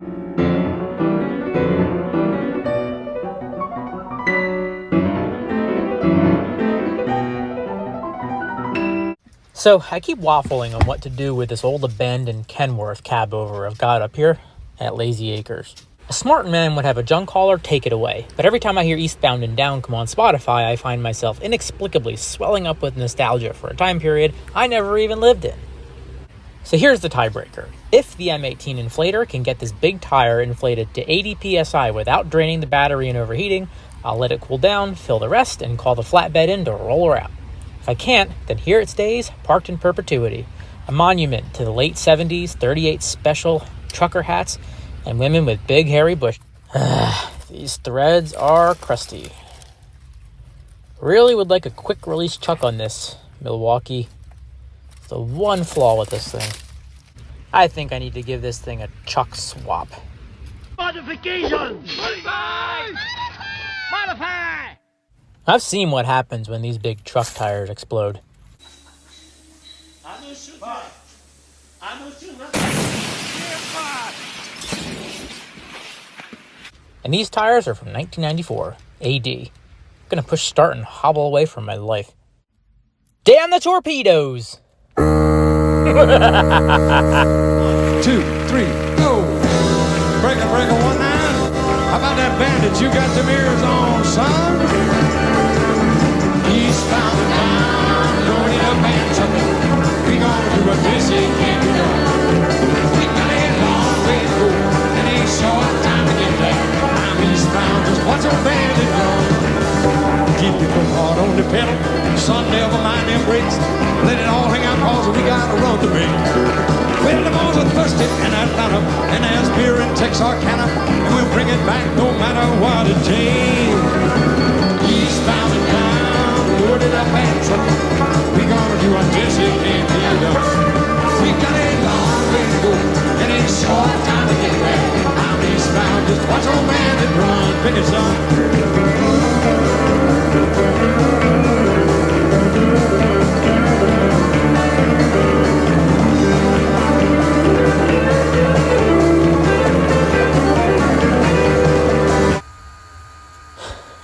So, I keep waffling on what to do with this old abandoned Kenworth cab over I've got up here at Lazy Acres. A smart man would have a junk hauler take it away, but every time I hear Eastbound and Down come on Spotify, I find myself inexplicably swelling up with nostalgia for a time period I never even lived in. So here's the tiebreaker. If the M18 Inflator can get this big tire inflated to 80 psi without draining the battery and overheating, I'll let it cool down, fill the rest, and call the flatbed in to roll her out. If I can't, then here it stays, parked in perpetuity, a monument to the late 70s 38 special trucker hats and women with big hairy bushes. These threads are crusty. Really would like a quick release chuck on this, Milwaukee. The one flaw with this thing. I think I need to give this thing a chuck swap. Modification! Modify! I've seen what happens when these big truck tires explode. And these tires are from 1994, AD. I'm gonna push start and hobble away from my life. Damn the torpedoes! 2, 3, go! Breaker, 19. How about that bandit? You got the mirrors on, son? Eastbound and down, going in a phantom. We gonna do what this ain't can't be done. We got a long way to go, and ain't short time to get there. I'm eastbound, just watch a bandit run. Keep your foot hard on the pedal, son, never mind them brakes. Let it all hang out, cause we gotta run the bank. Well, the boys are thirsty in Atlanta, and there's beer in Texarkana, and we'll bring it back no matter what it takes. Eastbound and down, loaded up and truck. We gonna do what this it can't be done. We got a long way to go, and a short time to get there. I'm eastbound, just watch old man and run, pick it son.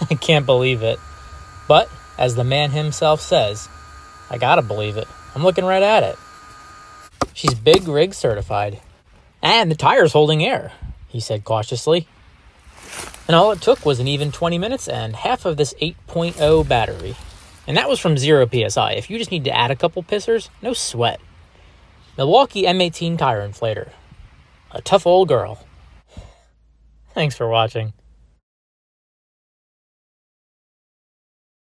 I can't believe it. But, as the man himself says, I gotta believe it. I'm looking right at it. She's big rig certified. And the tire's holding air, he said cautiously. And all it took was an even 20 minutes and half of this 8.0 battery. And that was from 0 psi. If you just need to add a couple pissers, no sweat. Milwaukee M18 tire inflator. A tough old girl. Thanks for watching.